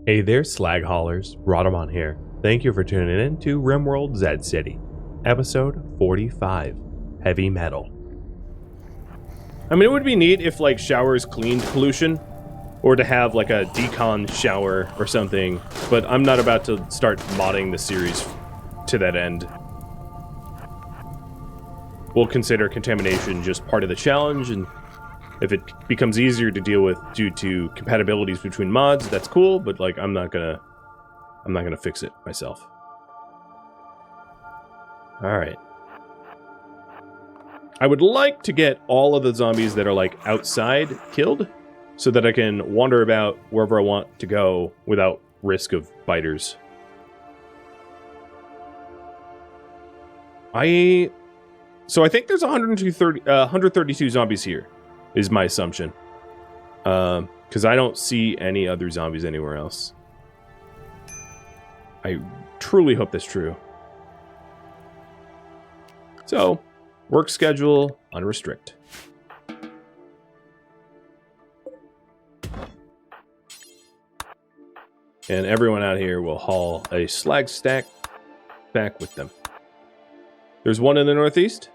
Hey there, slag haulers. Rhadamant here. Thank you for tuning in to RimWorld Zed City, episode 45, Heavy Metal. I mean, it would be neat if, like, showers cleaned pollution, or to have, like, a decon shower or something, but I'm not about to start modding the series to that end. We'll consider contamination just part of the challenge, and if it becomes easier to deal with due to compatibilities between mods, that's cool, but, like, I'm not gonna fix it myself. Alright. I would like to get all of the zombies that are, like, outside killed, so that I can wander about wherever I want to go without risk of biters. So I think there's 132 zombies here, is my assumption. Because I don't see any other zombies anywhere else. I truly hope that's true. So, work schedule, unrestrict. And everyone out here will haul a slag stack back with them. There's one in the northeast.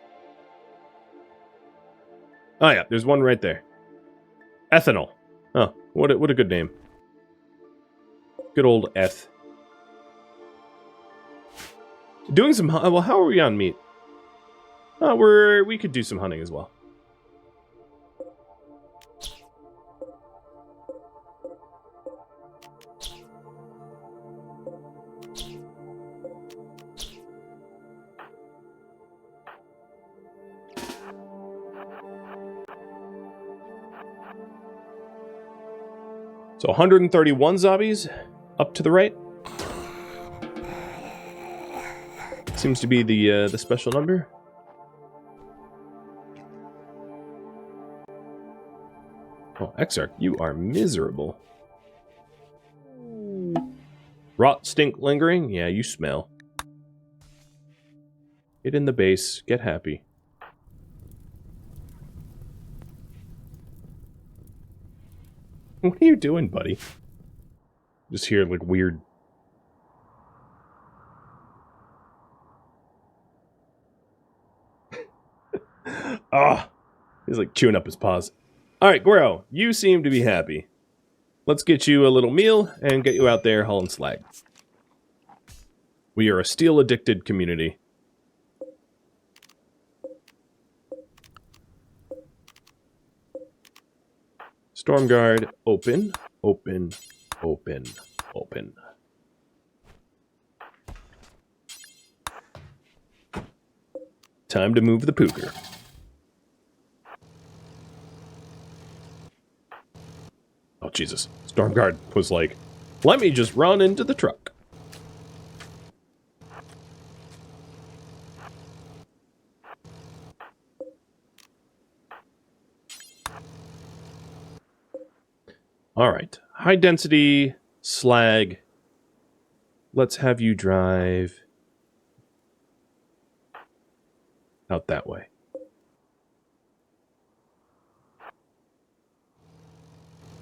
Oh yeah, there's one right there. Ethanol. Oh, what a good name. Good old Eth. Doing some... Well, how are we on meat? We could do some hunting as well. So 131 zombies up to the right. Seems to be the special number. Oh, Exarch, you are miserable. Rot stink lingering? Yeah, you smell. Get in the base. Get happy. What are you doing, buddy? Just hear, like, weird... Ah! He's, like, chewing up his paws. Alright, Guero, you seem to be happy. Let's get you a little meal and get you out there hauling slag. We are a steel-addicted community. Storm guard, open, open, open, open. Time to move the pooker. Oh, Jesus. Storm guard was like, let me just run into the truck. Alright, high density slag. Let's have you drive out that way.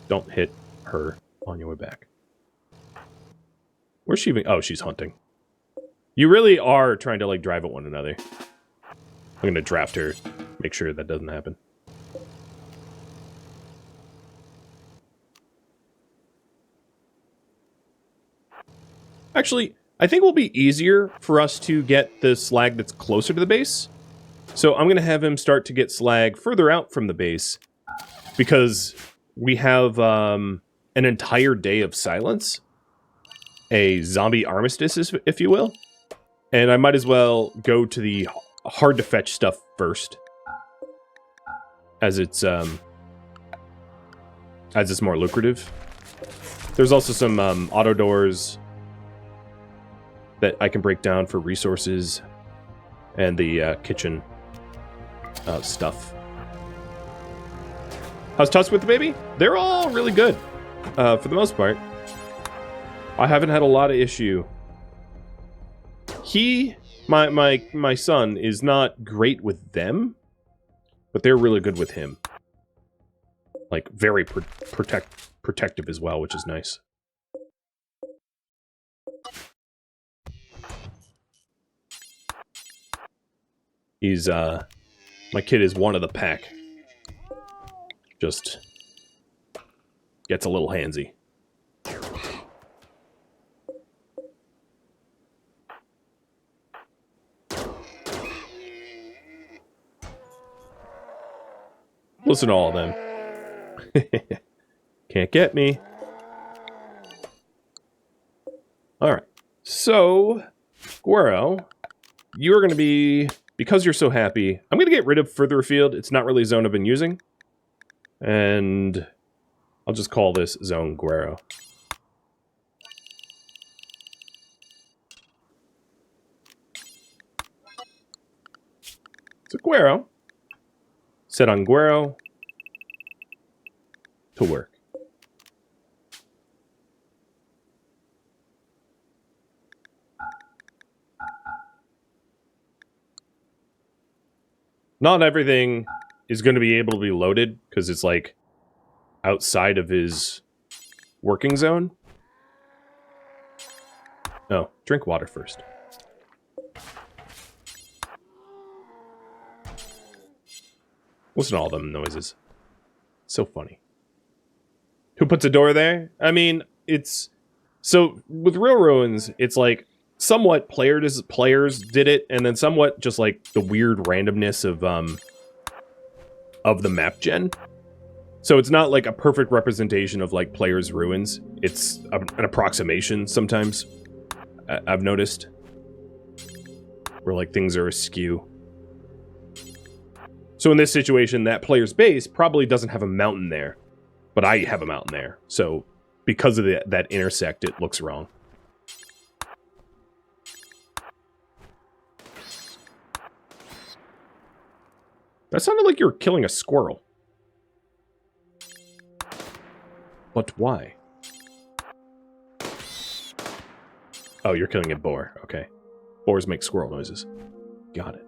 Don't hit her on your way back. Where's she even? Oh, she's hunting. You really are trying to, like, drive at one another. I'm gonna draft her, make sure that doesn't happen. Actually, I think it will be easier for us to get the slag that's closer to the base. So I'm going to have him start to get slag further out from the base. Because we have an entire day of silence. A zombie armistice, if you will. And I might as well go to the hard-to-fetch stuff first. As it's more lucrative. There's also some auto doors that I can break down for resources and the kitchen stuff. How's Tusk with the baby? They're all really good, for the most part. I haven't had a lot of issue. My son is not great with them, but they're really good with him. Like, very protective as well, which is nice. He's, my kid is one of the pack. Just gets a little handsy. Listen to all of them. Can't get me. Alright. So, Guero, you are going to be... Because you're so happy, I'm going to get rid of further afield. It's not really a zone I've been using. And I'll just call this Zone Guero. So Guero. Set on Guero to work. Not everything is going to be able to be loaded because it's like outside of his working zone. Oh, drink water first. Listen to all them noises. So funny. Who puts a door there? I mean, it's... So, with Real Ruins, it's like somewhat players did it, and then somewhat just like the weird randomness of the map gen. So it's not like a perfect representation of like players' ruins. It's an approximation sometimes. I've noticed where like things are askew. So in this situation, that player's base probably doesn't have a mountain there, but I have a mountain there. So because of that intersect, it looks wrong. That sounded like you were killing a squirrel. But why? Oh, you're killing a boar. Okay. Boars make squirrel noises. Got it.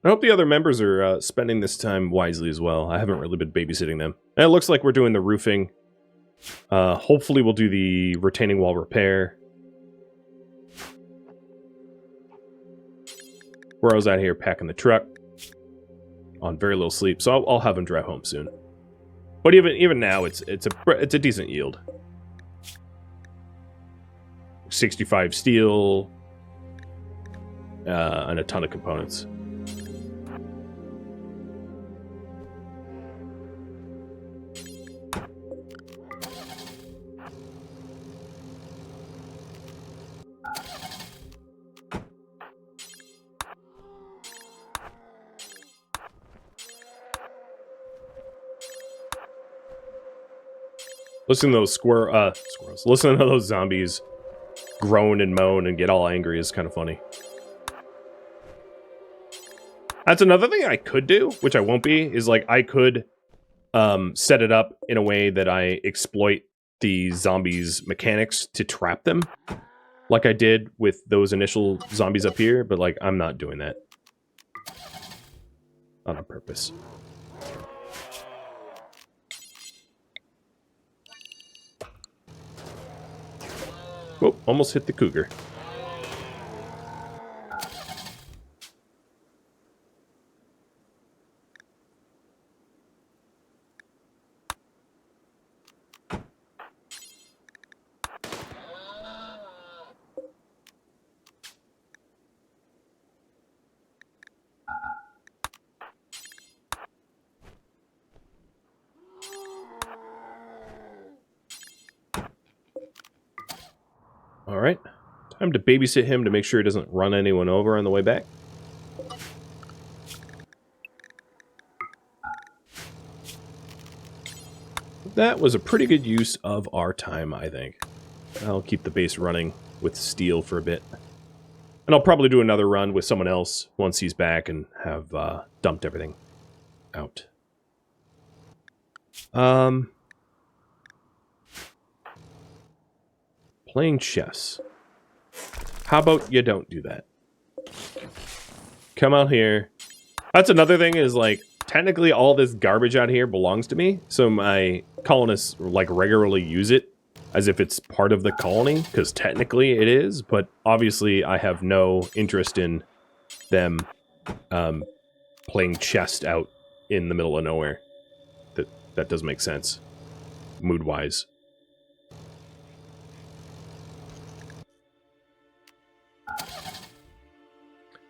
I hope the other members are spending this time wisely as well. I haven't really been babysitting them. And it looks like we're doing the roofing. Hopefully we'll do the retaining wall repair. Where I was out here packing the truck. On very little sleep. So I'll have him drive home soon. But even now, it's a decent yield. 65 steel. And a ton of components. Listen to those squirrels. Listen to those zombies groan and moan and get all angry is kind of funny. That's another thing I could do, which I won't be, is like I could set it up in a way that I exploit the zombies' mechanics to trap them, like I did with those initial zombies up here, but like I'm not doing that. Not on purpose. Whoa, almost hit the cougar. Alright, time to babysit him to make sure he doesn't run anyone over on the way back. That was a pretty good use of our time, I think. I'll keep the base running with steel for a bit. And I'll probably do another run with someone else once he's back and have dumped everything out. Playing chess. How about you don't do that? Come out here. That's another thing is, like, technically all this garbage out here belongs to me, so my colonists, like, regularly use it as if it's part of the colony, because technically it is, but obviously I have no interest in them playing chess out in the middle of nowhere. That doesn't make sense, mood-wise.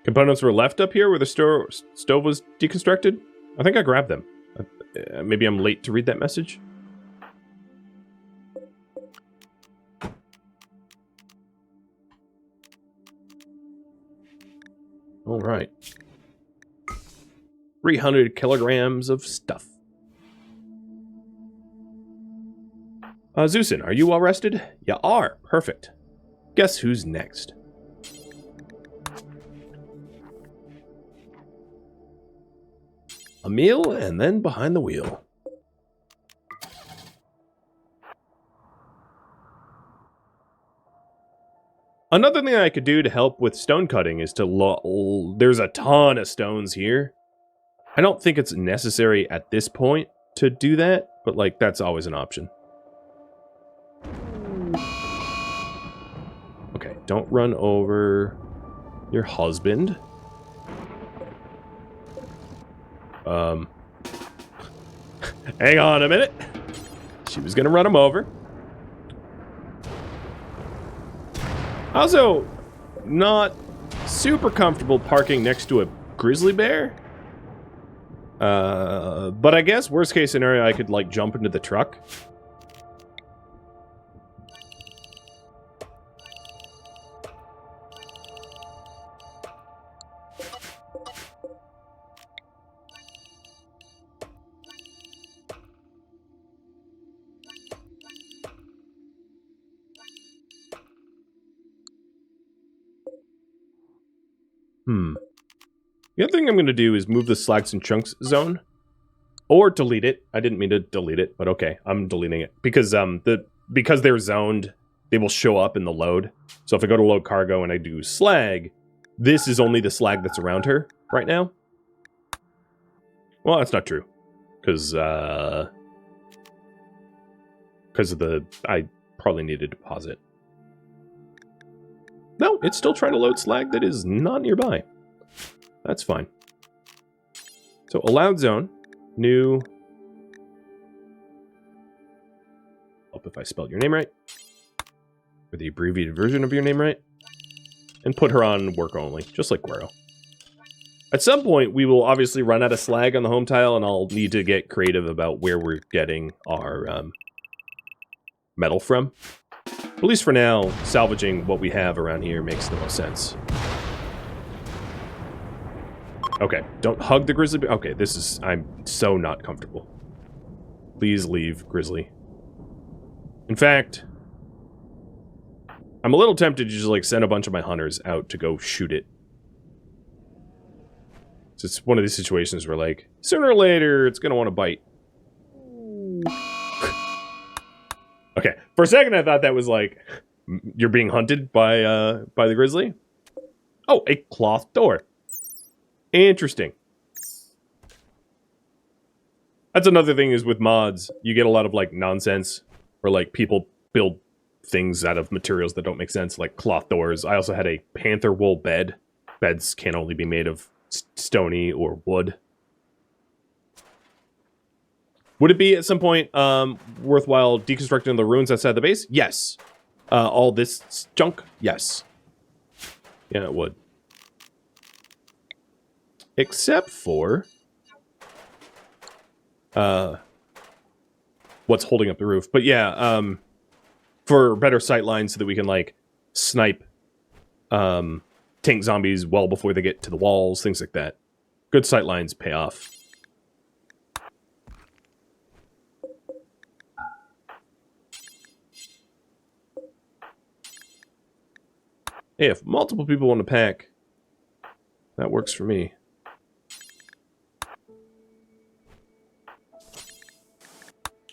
Components were left up here where the stove was deconstructed? I think I grabbed them. Maybe I'm late to read that message? All right. 300 kilograms of stuff. Zeusin, are you well rested? You are. Perfect. Guess who's next? A meal, and then behind the wheel. Another thing I could do to help with stone cutting is to there's a ton of stones here. I don't think it's necessary at this point to do that, but like that's always an option. Okay, don't run over your husband. Hang on a minute. She was gonna run him over. Also, not super comfortable parking next to a grizzly bear. But I guess worst case scenario, I could like jump into the truck. The other thing I'm going to do is move the slags and chunks zone. Or delete it. I didn't mean to delete it, but okay, I'm deleting it. Because because they're zoned, they will show up in the load. So if I go to load cargo and I do slag, this is only the slag that's around her right now. Well, that's not true. Because of the... I probably need a deposit. No, it's still trying to load slag that is not nearby. That's fine. So, allowed zone. New. Hope if I spelled your name right. Or the abbreviated version of your name right. And put her on work only, just like Guero. At some point, we will obviously run out of slag on the home tile, and I'll need to get creative about where we're getting our metal from. At least for now, salvaging what we have around here makes the most sense. Okay, don't hug the grizzly bear. Okay, this is... I'm so not comfortable. Please leave, grizzly. In fact, I'm a little tempted to just, like, send a bunch of my hunters out to go shoot it. So it's one of these situations where, like, sooner or later, it's gonna want to bite. Okay, for a second I thought that was, like, you're being hunted by the grizzly. Oh, a cloth door. Interesting. That's another thing is with mods, you get a lot of like nonsense where like people build things out of materials that don't make sense, like cloth doors. I also had a panther wool bed. Beds can only be made of stony or wood. Would it be at some point worthwhile deconstructing the ruins outside the base? Yes. All this junk? Yes. Yeah, it would. Except for what's holding up the roof. But yeah, for better sight lines so that we can like snipe tank zombies well before they get to the walls, things like that. Good sight lines pay off. Hey, if multiple people want to pack, that works for me.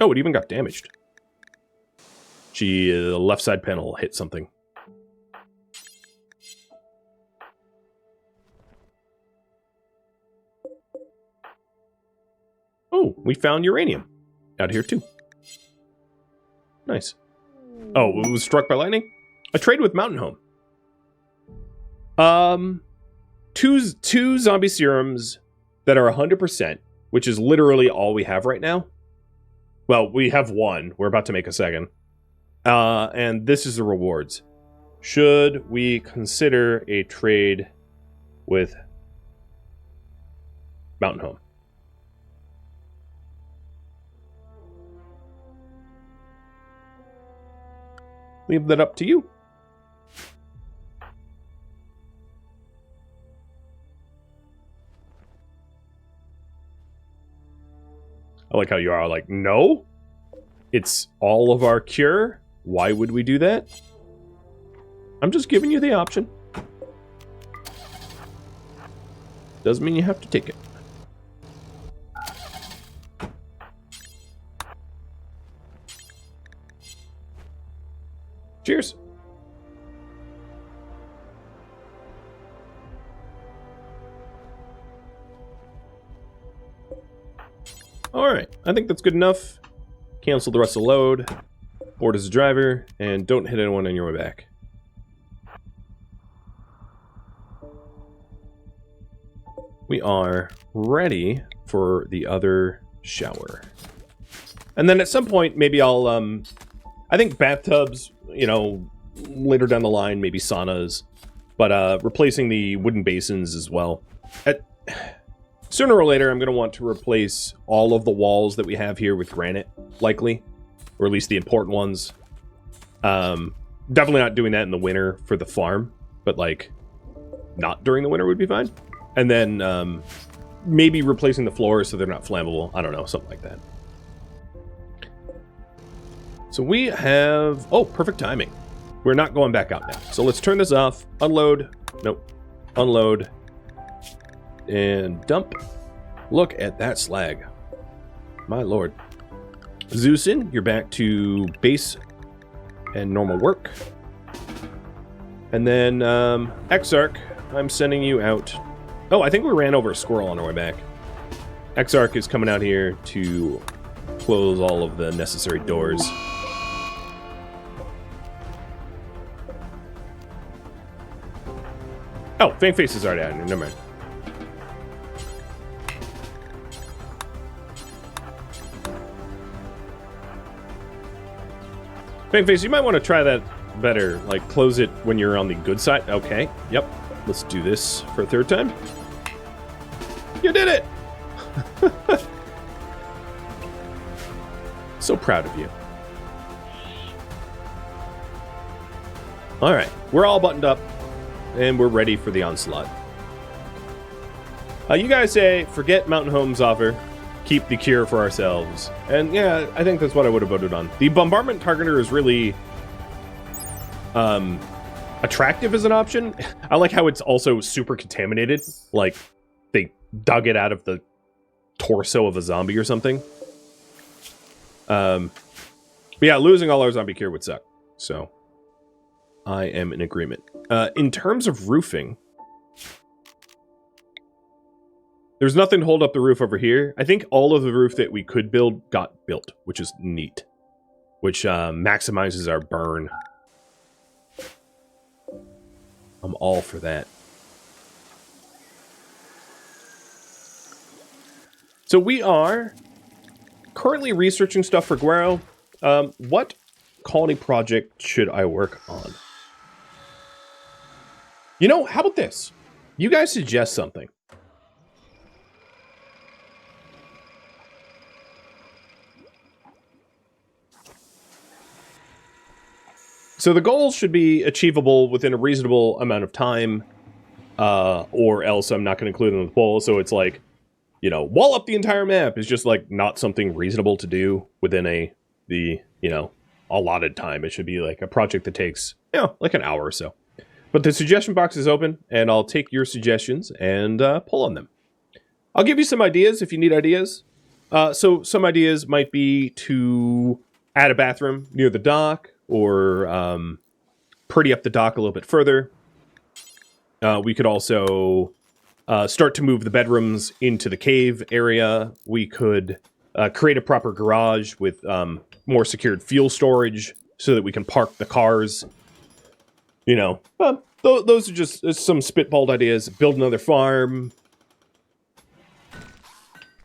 Oh, it even got damaged. Gee, the left side panel hit something. Oh, we found uranium out here too. Nice. Oh, it was struck by lightning? A trade with Mountain Home. Two zombie serums that are 100%, which is literally all we have right now. Well, we have one. We're about to make a second. And this is the rewards. Should we consider a trade with Mountain Home? Leave that up to you. I like how you are like, no? It's all of our cure? Why would we do that? I'm just giving you the option. Doesn't mean you have to take it. Cheers. Alright, I think that's good enough. Cancel the rest of the load. Board as a driver, and don't hit anyone on your way back. We are ready for the other shower. And then at some point, maybe I'll, I think bathtubs, you know, later down the line, maybe saunas. But replacing the wooden basins as well. Sooner or later, I'm going to want to replace all of the walls that we have here with granite, likely. Or at least the important ones. Definitely not doing that in the winter for the farm. But, like, not during the winter would be fine. And then maybe replacing the floors so they're not flammable. I don't know, something like that. So we have... Oh, perfect timing. We're not going back out now. So let's turn this off. Unload. Nope. Unload. And dump. Look at that slag. My lord. Zeusin, you're back to base and normal work. And then Exarch, I'm sending you out. Oh, I think we ran over a squirrel on our way back. Exarch is coming out here to close all of the necessary doors. Oh, Fangface is already out here. Never mind. Fangface, you might want to try that better. Like, close it when you're on the good side. Okay, yep. Let's do this for a third time. You did it! So proud of you. Alright, we're all buttoned up, and we're ready for the onslaught. You guys say, forget Mountain Home's offer. Keep the cure for ourselves. And yeah, I think that's what I would have voted on. The bombardment targeter is really attractive as an option. I like how it's also super contaminated. Like, they dug it out of the torso of a zombie or something. But yeah, losing all our zombie cure would suck. So, I am in agreement. In terms of roofing... There's nothing to hold up the roof over here. I think all of the roof that we could build got built, which is neat. Which maximizes our burn. I'm all for that. So we are currently researching stuff for Guero. What colony project should I work on? You know, how about this? You guys suggest something. So the goals should be achievable within a reasonable amount of time, or else I'm not going to include them in the poll. So it's like, you know, wall up the entire map is just like not something reasonable to do within the allotted time. It should be like a project that takes, you know, like an hour or so. But the suggestion box is open, and I'll take your suggestions and pull on them. I'll give you some ideas if you need ideas. So some ideas might be to add a bathroom near the dock, or pretty up the dock a little bit further. We could also start to move the bedrooms into the cave area. We could create a proper garage with more secured fuel storage, so that we can park the cars. You know, those are just some spitballed ideas. Build another farm.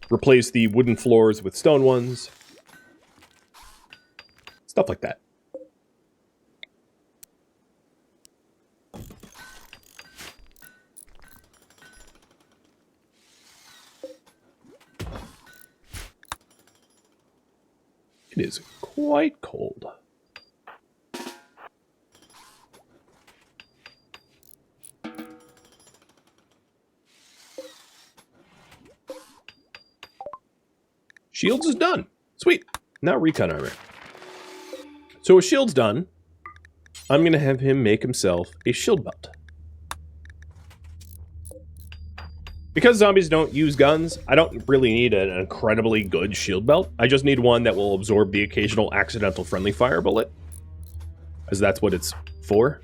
Replace the wooden floors with stone ones. Stuff like that. It is quite cold. Shields is done. Sweet. Now recon armor. So with shields done, I'm going to have him make himself a shield belt. Because zombies don't use guns, I don't really need an incredibly good shield belt. I just need one that will absorb the occasional accidental friendly fire bullet, as that's what it's for.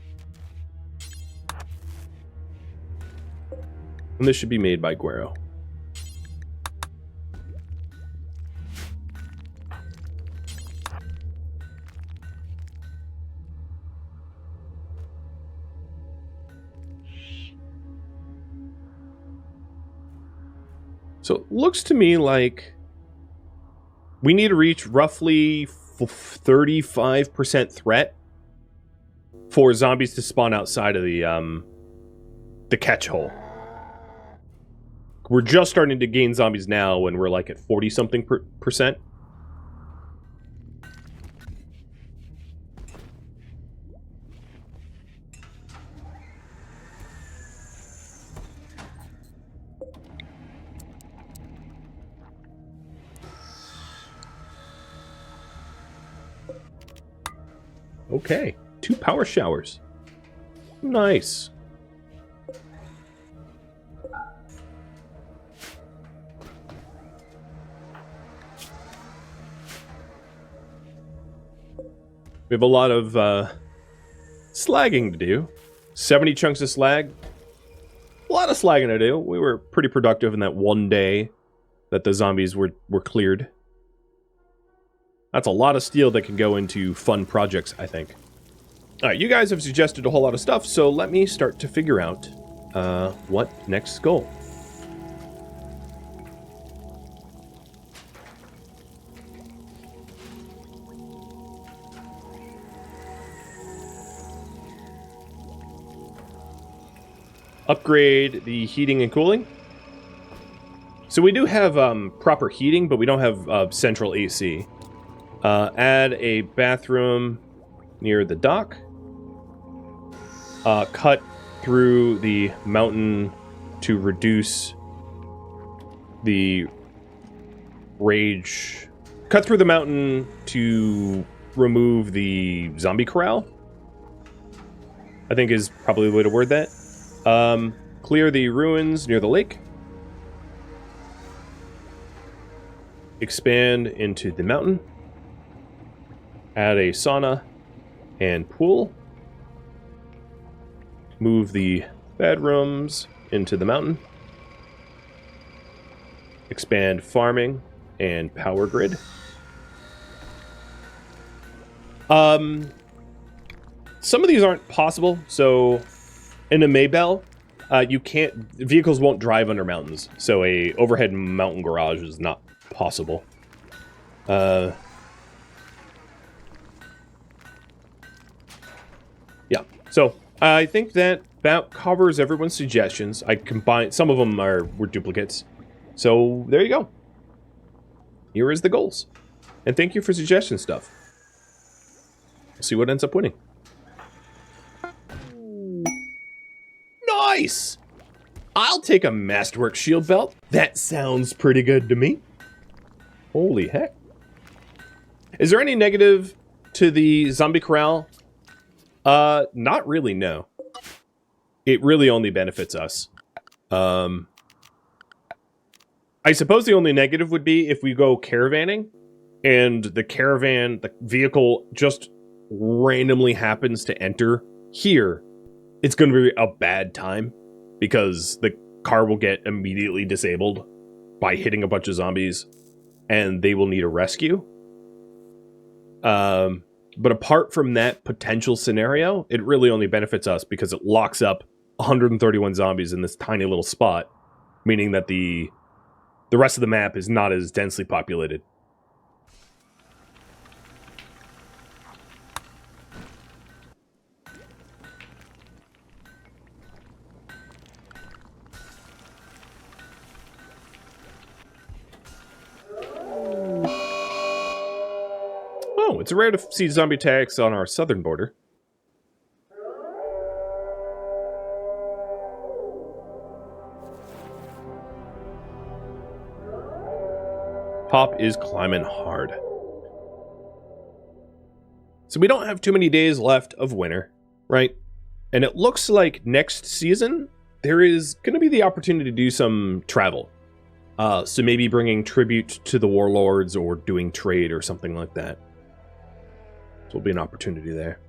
And this should be made by Guero. So it looks to me like we need to reach roughly 35% threat for zombies to spawn outside of the catch hole. We're just starting to gain zombies now when we're like at 40-something percent. Okay, 2 power showers. Nice. We have a lot of slagging to do. 70 chunks of slag. A lot of slagging to do. We were pretty productive in that one day that the zombies were cleared. That's a lot of steel that can go into fun projects, I think. Alright, you guys have suggested a whole lot of stuff, so let me start to figure out what next goal. Upgrade the heating and cooling. So we do have proper heating, but we don't have central AC. Add a bathroom near the dock. Cut through the mountain to reduce the rage. Cut through the mountain to remove the zombie corral, I think is probably the way to word that. Clear the ruins near the lake. Expand into the mountain. Add a sauna and pool. Move the bedrooms into the mountain. Expand farming and power grid. Some of these aren't possible, so in a Maybell, you can't, vehicles won't drive under mountains, so a overhead mountain garage is not possible. Yeah, so I think that about covers everyone's suggestions. I combined, some of them were duplicates. So there you go. Here is the goals. And thank you for suggestion stuff. We'll see what ends up winning. Nice! I'll take a Masterwork shield belt. That sounds pretty good to me. Holy heck. Is there any negative to the zombie corral? Not really, no. It really only benefits us. I suppose the only negative would be if we go caravanning, and the caravan, the vehicle just randomly happens to enter here. It's going to be a bad time, because the car will get immediately disabled by hitting a bunch of zombies, and they will need a rescue. But apart from that potential scenario, it really only benefits us because it locks up 131 zombies in this tiny little spot, meaning that the rest of the map is not as densely populated. Oh, it's rare to see zombie attacks on our southern border. Pop is climbing hard. So we don't have too many days left of winter, right? And it looks like next season, there is going to be the opportunity to do some travel. So maybe bringing tribute to the warlords or doing trade or something like that. So will be an opportunity there.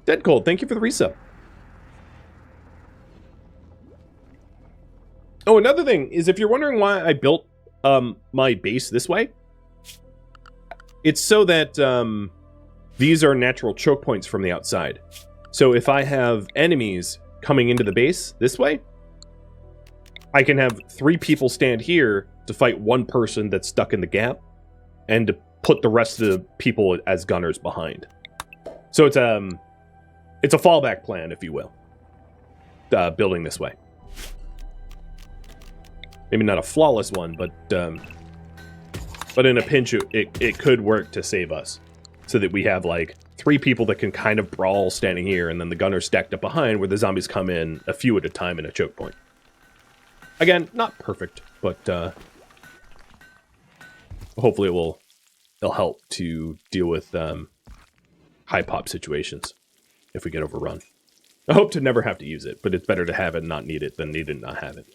Dead Cold, thank you for the resub. Oh, another thing is if you're wondering why I built my base this way, it's so that these are natural choke points from the outside. So if I have enemies coming into the base this way, I can have 3 people stand here to fight one person that's stuck in the gap and to put the rest of the people as gunners behind. So it's a fallback plan, if you will, building this way. Maybe not a flawless one, but in a pinch, it could work to save us. So that we have, like, 3 people that can kind of brawl standing here, and then the gunners stacked up behind where the zombies come in a few at a time in a choke point. Again, not perfect, but hopefully it'll help to deal with high pop situations if we get overrun. I hope to never have to use it, but it's better to have it and not need it than need it and not have it.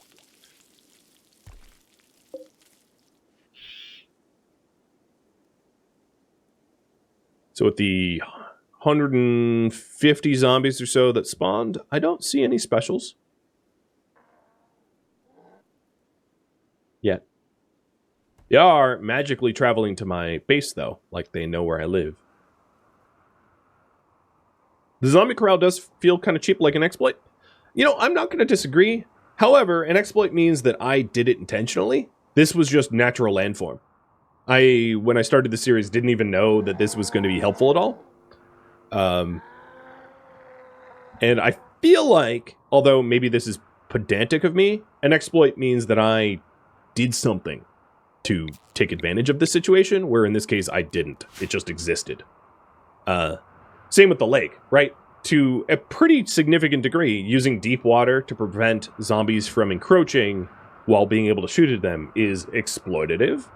So with the 150 zombies or so that spawned, I don't see any specials yet. They are magically traveling to my base, though, like they know where I live. The zombie corral does feel kind of cheap, like an exploit. You know, I'm not going to disagree. However, an exploit means that I did it intentionally. This was just natural landform. When I started the series, didn't even know that this was going to be helpful at all. And I feel like, although maybe this is pedantic of me, an exploit means that I did something to take advantage of the situation, where in this case I didn't. It just existed. Same with the lake, right? To a pretty significant degree, using deep water to prevent zombies from encroaching while being able to shoot at them is exploitative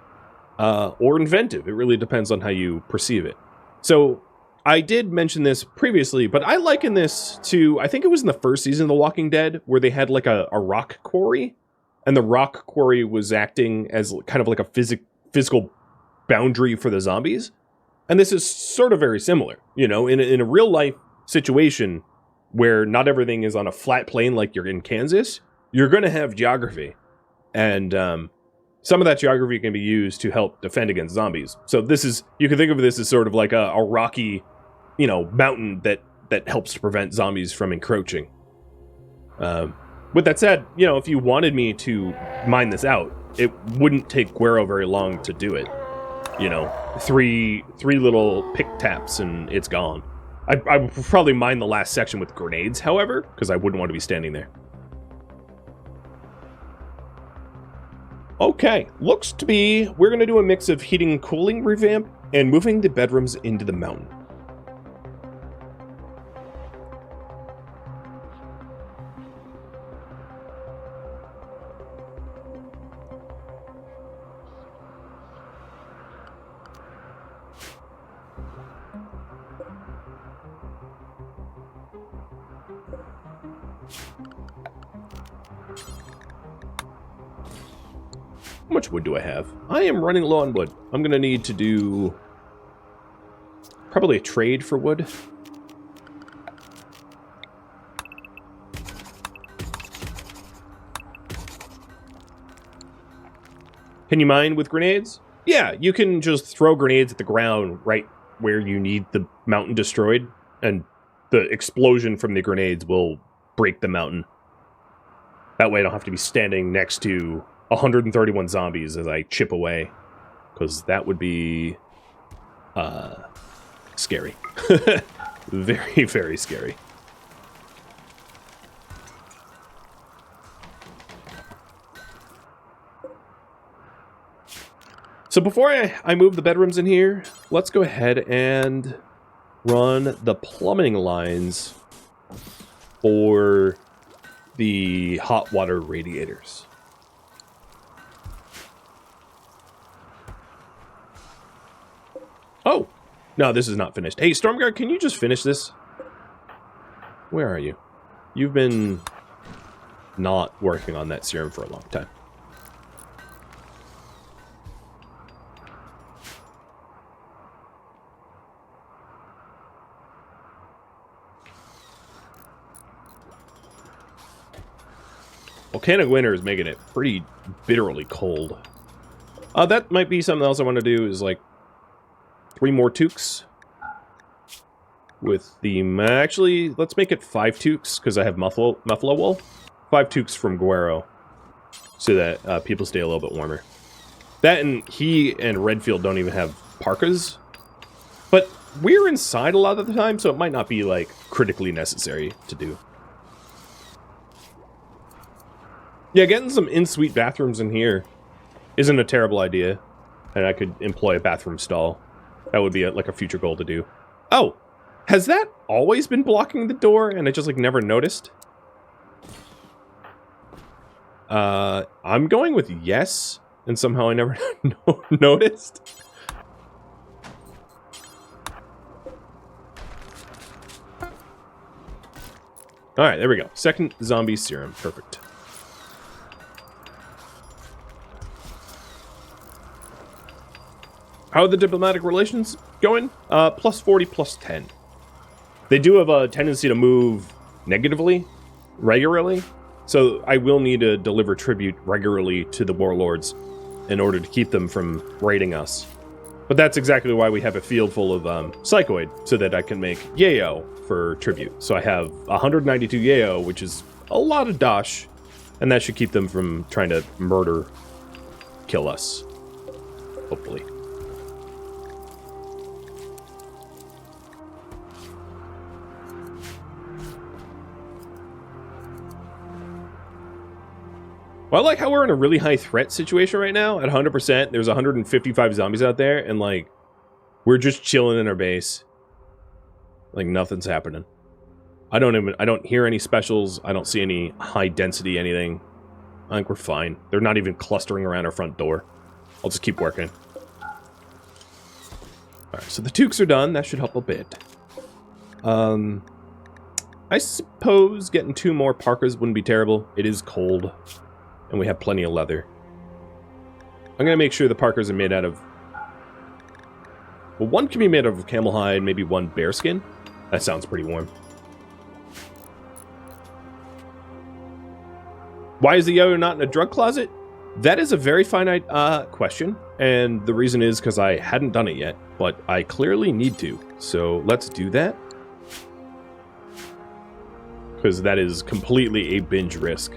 or inventive. It really depends on how you perceive it. So I did mention this previously, but I liken this to, I think it was in the first season of The Walking Dead, where they had like a rock quarry, and the rock quarry was acting as kind of like a physical boundary for the zombies. And this is sort of very similar, you know, in a real life situation where not everything is on a flat plane like you're in Kansas, you're going to have geography. And some of that geography can be used to help defend against zombies. So this is, you can think of this as sort of like a rocky, you know, mountain that helps to prevent zombies from encroaching. With that said, you know, if you wanted me to mine this out, it wouldn't take Guero very long to do it. You know, three little pick taps and it's gone. I would probably mine the last section with grenades, however, because I wouldn't want to be standing there. Okay, looks to be we're going to do a mix of heating and cooling revamp and moving the bedrooms into the mountain. How much wood do I have? I am running low on wood. I'm going to need to do probably a trade for wood. Can you mine with grenades? Yeah, you can just throw grenades at the ground right where you need the mountain destroyed, and the explosion from the grenades will break the mountain. That way I don't have to be standing next to 131 zombies as I chip away, because that would be scary. Very, very scary. So before I move the bedrooms in here, let's go ahead and run the plumbing lines for the hot water radiators. Oh, no, this is not finished. Hey, Stormguard, can you just finish this? Where are you? You've been not working on that serum for a long time. Volcanic winter is making it pretty bitterly cold. That might be something else I want to do, is like 3 more toques. With the... Actually, let's make it 5 toques, because I have Muffalo wool. 5 toques from Guero, so that people stay a little bit warmer. That, and he and Redfield don't even have parkas. But we're inside a lot of the time, so it might not be, like, critically necessary to do. Yeah, getting some in-suite bathrooms in here isn't a terrible idea. And I could employ a bathroom stall. That would be like a future goal to do. Oh! Has that always been blocking the door and I just like never noticed? I'm going with yes. And somehow I never noticed. Alright, there we go. Second zombie serum. Perfect. How are the diplomatic relations going? Plus 40, plus 10. They do have a tendency to move negatively, regularly. So I will need to deliver tribute regularly to the warlords in order to keep them from raiding us. But that's exactly why we have a field full of psychoid, so that I can make yayo for tribute. So I have 192 yayo, which is a lot of dosh, and that should keep them from trying to kill us. Hopefully. Well, I like how we're in a really high threat situation right now. At 100%, there's 155 zombies out there, and, like, we're just chilling in our base. Like, nothing's happening. I don't hear any specials. I don't see any high density anything. I think we're fine. They're not even clustering around our front door. I'll just keep working. Alright, so the toques are done. That should help a bit. I suppose getting 2 more parkas wouldn't be terrible. It is cold. And we have plenty of leather. I'm going to make sure the parkas are made out of... Well, one can be made out of camel hide, maybe one bearskin. That sounds pretty warm. Why is the yo-yo not in a drug closet? That is a very finite question. And the reason is because I hadn't done it yet. But I clearly need to. So let's do that. Because that is completely a binge risk.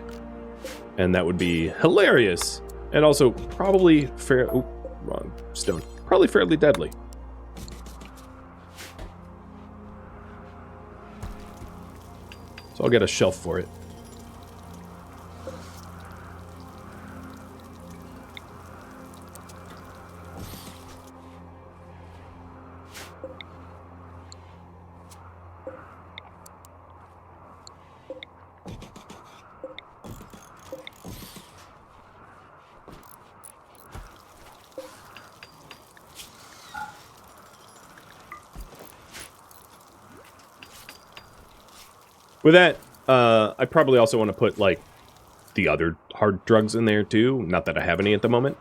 And that would be hilarious. And also probably wrong stone. Probably fairly deadly. So I'll get a shelf for it. With that, I probably also want to put, like, the other hard drugs in there, too. Not that I have any at the moment.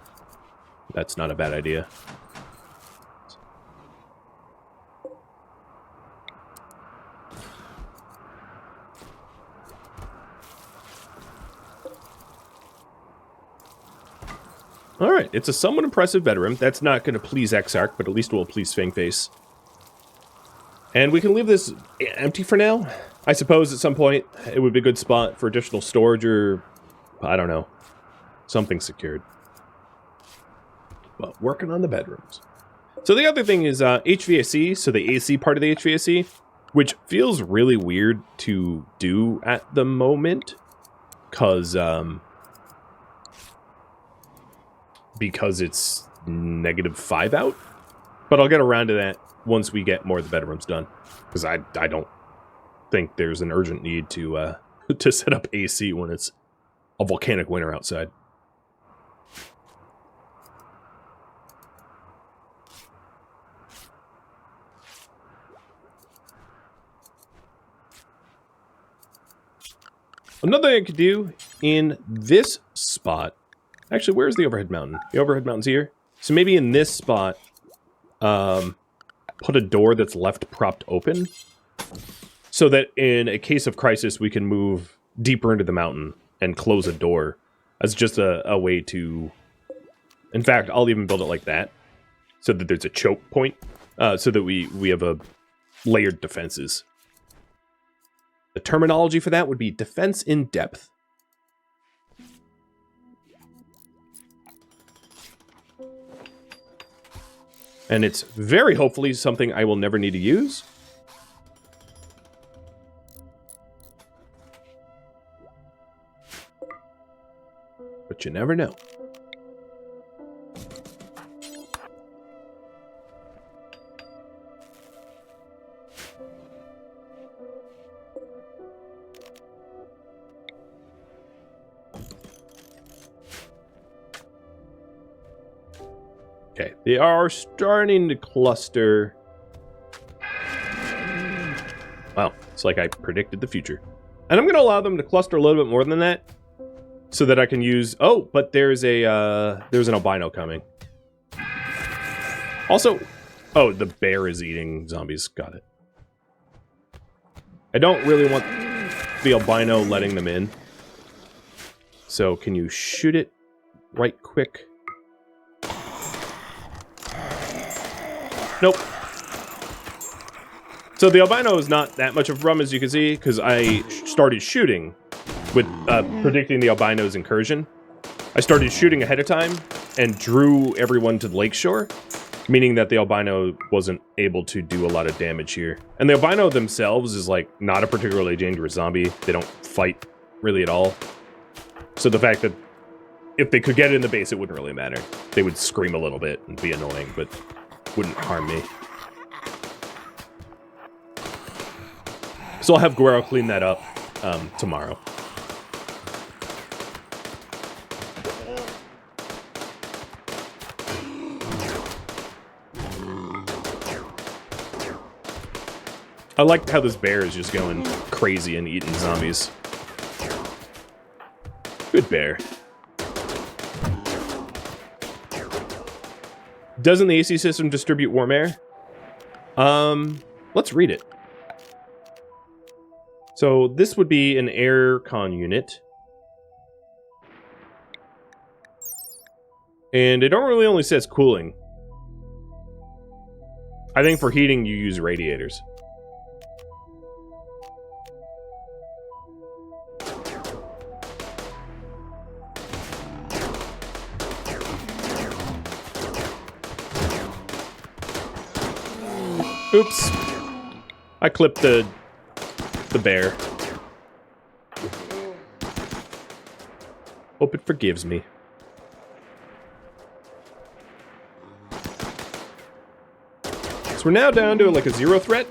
That's not a bad idea. All right, it's a somewhat impressive bedroom. That's not going to please Exarch, but at least it will please Fangface. And we can leave this empty for now. I suppose at some point it would be a good spot for additional storage or, I don't know, something secured. But working on the bedrooms. So the other thing is HVAC, so the AC part of the HVAC, which feels really weird to do at the moment, because it's -5 out. But I'll get around to that once we get more of the bedrooms done, because I don't think there's an urgent need to to set up AC when it's a volcanic winter outside. Another thing I could do in this spot... Actually, where's the overhead mountain? The overhead mountain's here. So maybe in this spot, put a door that's left propped open, so that in a case of crisis, we can move deeper into the mountain and close a door as just a way to... In fact, I'll even build it like that, so that there's a choke point, so that we have a layered defenses. The terminology for that would be defense in depth. And it's very hopefully something I will never need to use. But you never know. Okay, they are starting to cluster. Wow, it's like I predicted the future. And I'm going to allow them to cluster a little bit more than that, so that I can use... Oh, but there's an albino coming. Also... Oh, the bear is eating zombies. Got it. I don't really want the albino letting them in. So, can you shoot it right quick? Nope. So the albino is not that much of a problem, as you can see, because I started shooting with predicting the albino's incursion. I started shooting ahead of time and drew everyone to the lakeshore, meaning that the albino wasn't able to do a lot of damage here. And the albino themselves is like not a particularly dangerous zombie. They don't fight really at all. So the fact that if they could get in the base, it wouldn't really matter. They would scream a little bit and be annoying, but wouldn't harm me. So I'll have Guero clean that up tomorrow. I like how this bear is just going crazy and eating zombies. Good bear. Doesn't the AC system distribute warm air? Let's read it. So this would be an aircon unit. And it really only says cooling. I think for heating you use radiators. Oops. I clipped the bear. Hope it forgives me. So we're now down to like a 0 threat,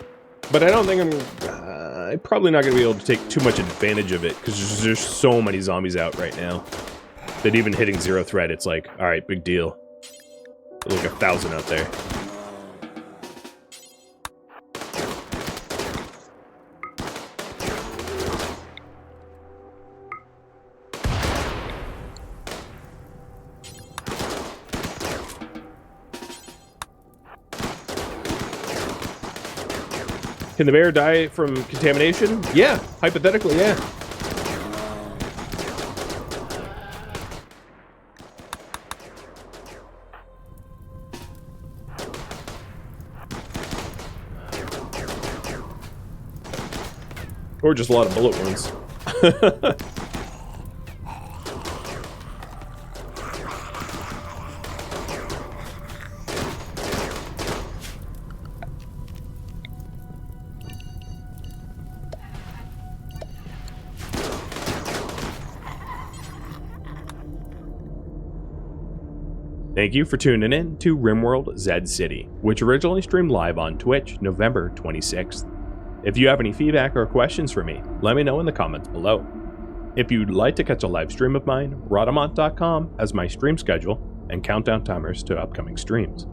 but I don't think I'm probably not going to be able to take too much advantage of it, because there's so many zombies out right now that even hitting 0 threat, it's like, alright, big deal. There's like 1,000 out there. Can the bear die from contamination? Yeah, hypothetically, yeah. Or just a lot of bullet wounds. Thank you for tuning in to RimWorld Zed City, which originally streamed live on Twitch November 26th. If you have any feedback or questions for me, let me know in the comments below. If you'd like to catch a live stream of mine, Rhadamant.com has my stream schedule and countdown timers to upcoming streams.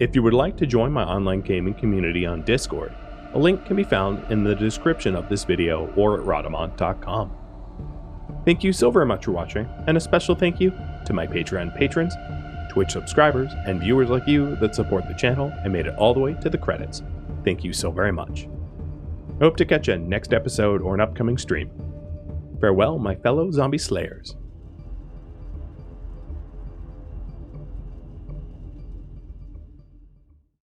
If you would like to join my online gaming community on Discord, a link can be found in the description of this video or at Rhadamant.com. Thank you so very much for watching, and a special thank you to my Patreon patrons, Twitch subscribers, and viewers like you that support the channel and made it all the way to the credits. Thank you so very much. I hope to catch you next episode or an upcoming stream. Farewell, my fellow zombie slayers.